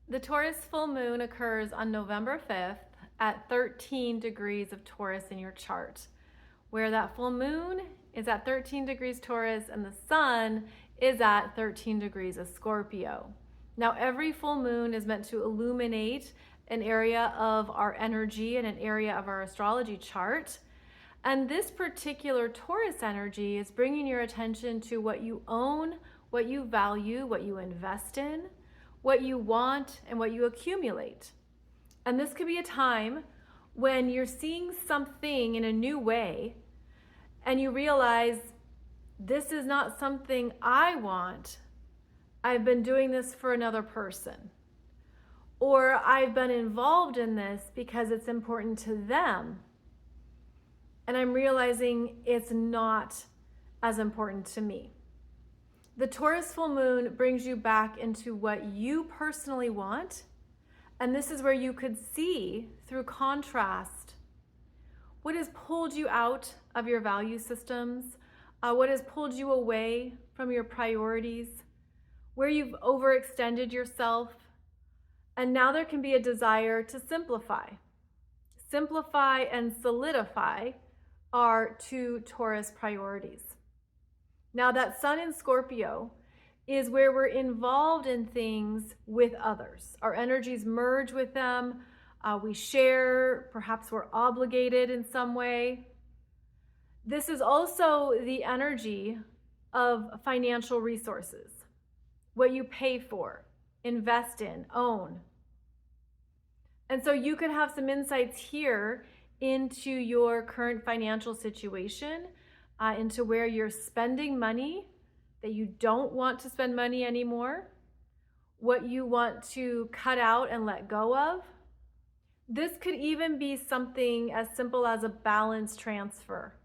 The Taurus full moon occurs on November 5th at 13 degrees of Taurus in your chart, where that full moon is at 13 degrees Taurus and the sun is at 13 degrees of Scorpio. Now, every full moon is meant to illuminate an area of our energy and an area of our astrology chart. And this particular Taurus energy is bringing your attention to what you own, what you value, what you invest in, what you want, and what you accumulate. And this could be a time when you're seeing something in a new way and you realize this is not something I want. I've been doing this for another person. Or I've been involved in this because it's important to them. And I'm realizing it's not as important to me. The Taurus full moon brings you back into what you personally want. And this is where you could see through contrast what has pulled you out of your value systems, what has pulled you away from your priorities, where you've overextended yourself. And now there can be a desire to simplify. Simplify and solidify are two Taurus priorities. Now that sun in Scorpio is where we're involved in things with others. Our energies merge with them. We share, perhaps we're obligated in some way. This is also the energy of financial resources, what you pay for, invest in, own. And so you could have some insights here into your current financial situation, into where you're spending money that you don't want to spend money anymore, what you want to cut out and let go of. This could even be something as simple as a balance transfer.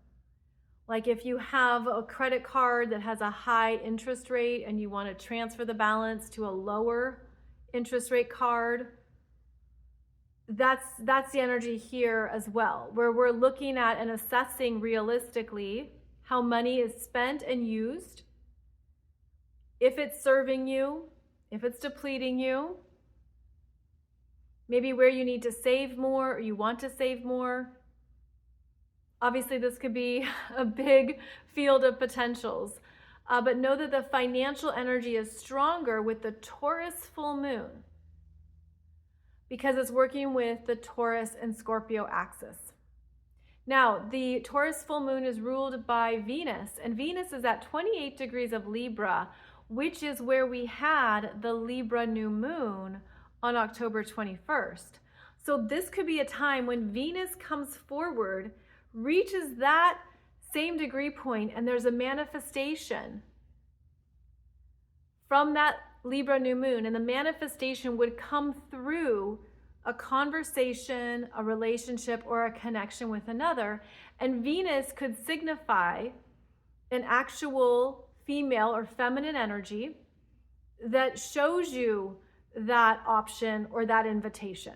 Like if you have a credit card that has a high interest rate and you want to transfer the balance to a lower interest rate card, that's the energy here as well, where we're looking at and assessing realistically how money is spent and used, if it's serving you, if it's depleting you, maybe where you need to save more or you want to save more. Obviously, this could be a big field of potentials, but know that the financial energy is stronger with the Taurus full moon because it's working with the Taurus and Scorpio axis. Now, the Taurus full moon is ruled by Venus, and Venus is at 28 degrees of Libra, which is where we had the Libra new moon on October 21st. So this could be a time when Venus comes forward, reaches that same degree point, and there's a manifestation from that Libra new moon, and the manifestation would come through a conversation, a relationship, or a connection with another. And Venus could signify an actual female or feminine energy that shows you that option or that invitation.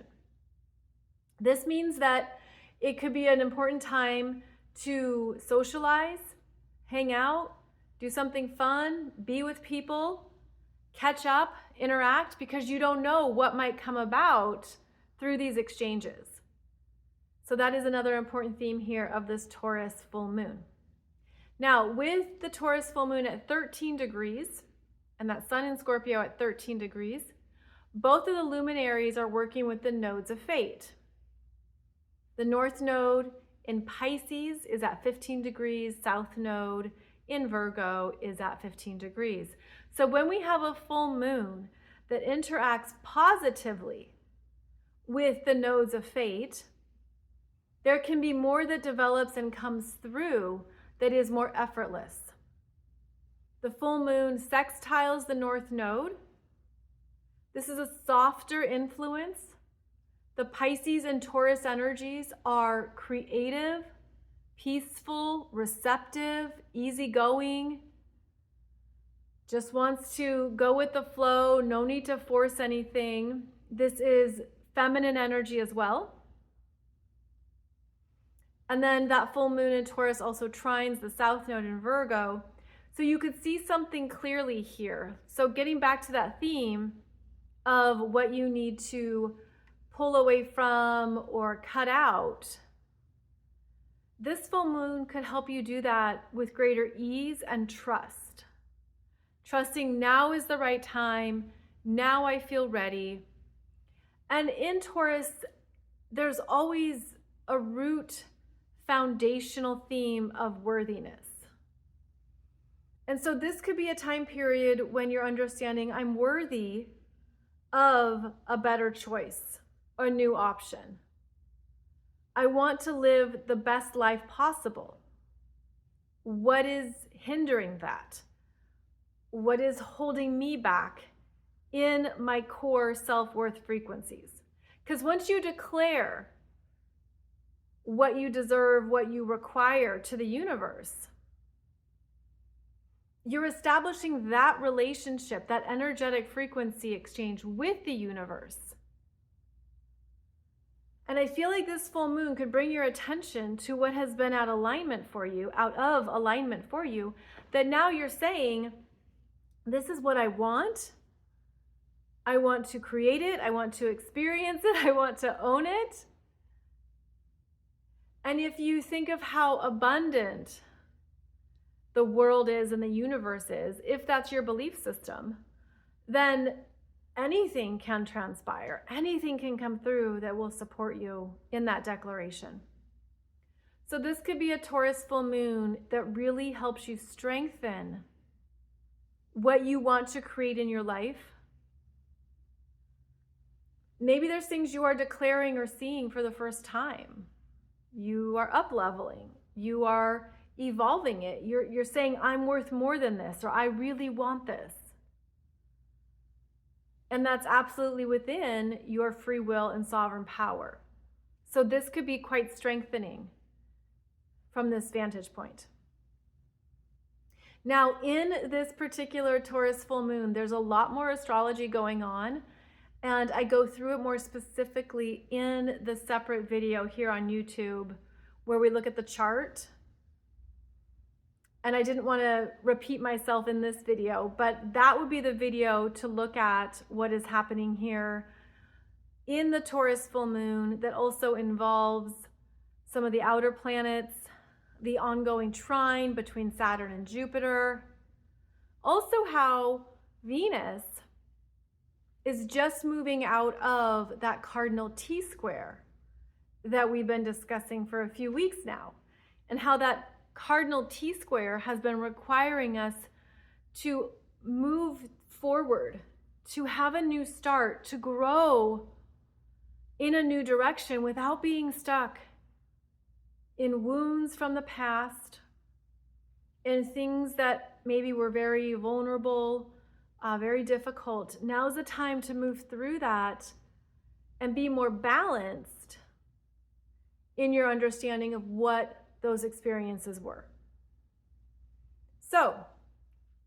This means that it could be an important time to socialize, hang out, do something fun, be with people, catch up, interact, because you don't know what might come about through these exchanges. So that is another important theme here of this Taurus full moon. Now, with the Taurus full moon at 13 degrees and that sun in Scorpio at 13 degrees, both of the luminaries are working with the nodes of fate. The North Node in Pisces is at 15 degrees, South Node in Virgo is at 15 degrees. So when we have a full moon that interacts positively with the nodes of fate, there can be more that develops and comes through that is more effortless. The full moon sextiles the North Node. This is a softer influence. The Pisces and Taurus energies are creative, peaceful, receptive, easygoing, just wants to go with the flow, no need to force anything. This is feminine energy as well. And then that full moon in Taurus also trines the South Node in Virgo. So you could see something clearly here. So getting back to that theme of what you need to pull away from or cut out, this full moon could help you do that with greater ease and trust. Trusting now is the right time, now I feel ready. And in Taurus, there's always a root foundational theme of worthiness. And so this could be a time period when you're understanding I'm worthy of a better choice, a new option. I want to live the best life possible. What is hindering that? What is holding me back in my core self-worth frequencies? Because once you declare what you deserve, what you require to the universe, you're establishing that relationship, that energetic frequency exchange with the universe. And I feel like this full moon could bring your attention to what has been out of alignment for you, that now you're saying, this is what I want. I want to create it. I want to experience it. I want to own it. And if you think of how abundant the world is and the universe is, if that's your belief system, then anything can transpire, anything can come through that will support you in that declaration. So this could be a Taurus full moon that really helps you strengthen what you want to create in your life. Maybe there's things you are declaring or seeing for the first time. You are up-leveling. You are evolving it. You're saying, I'm worth more than this, or I really want this. And that's absolutely within your free will and sovereign power. So this could be quite strengthening from this vantage point. Now, in this particular Taurus full moon, there's a lot more astrology going on, and I go through it more specifically in the separate video here on YouTube, where we look at the chart. And I didn't want to repeat myself in this video, but that would be the video to look at what is happening here in the Taurus full moon that also involves some of the outer planets, the ongoing trine between Saturn and Jupiter. Also how Venus is just moving out of that cardinal T-square that we've been discussing for a few weeks now, and how that cardinal T-square has been requiring us to move forward, to have a new start, to grow in a new direction without being stuck in wounds from the past, in things that maybe were very vulnerable, very difficult. Now's the time to move through that and be more balanced in your understanding of what those experiences were. So,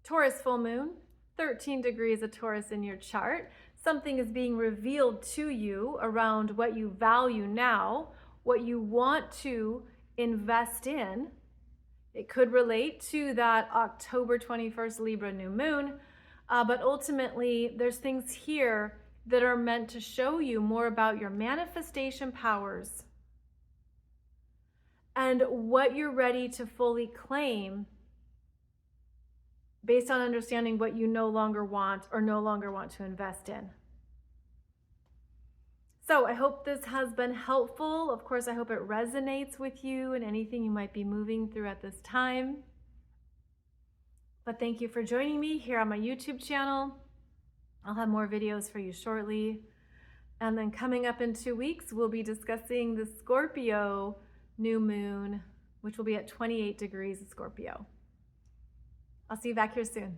Taurus full moon, 13 degrees of Taurus in your chart. Something is being revealed to you around what you value now, what you want to invest in. It could relate to that October 21st Libra new moon, but ultimately there's things here that are meant to show you more about your manifestation powers and what you're ready to fully claim based on understanding what you no longer want or no longer want to invest in. So I hope this has been helpful. Of course, I hope it resonates with you and anything you might be moving through at this time. But thank you for joining me here on my YouTube channel. I'll have more videos for you shortly. And then coming up in 2 weeks, we'll be discussing the Scorpio new moon, which will be at 28 degrees of Scorpio. I'll see you back here soon.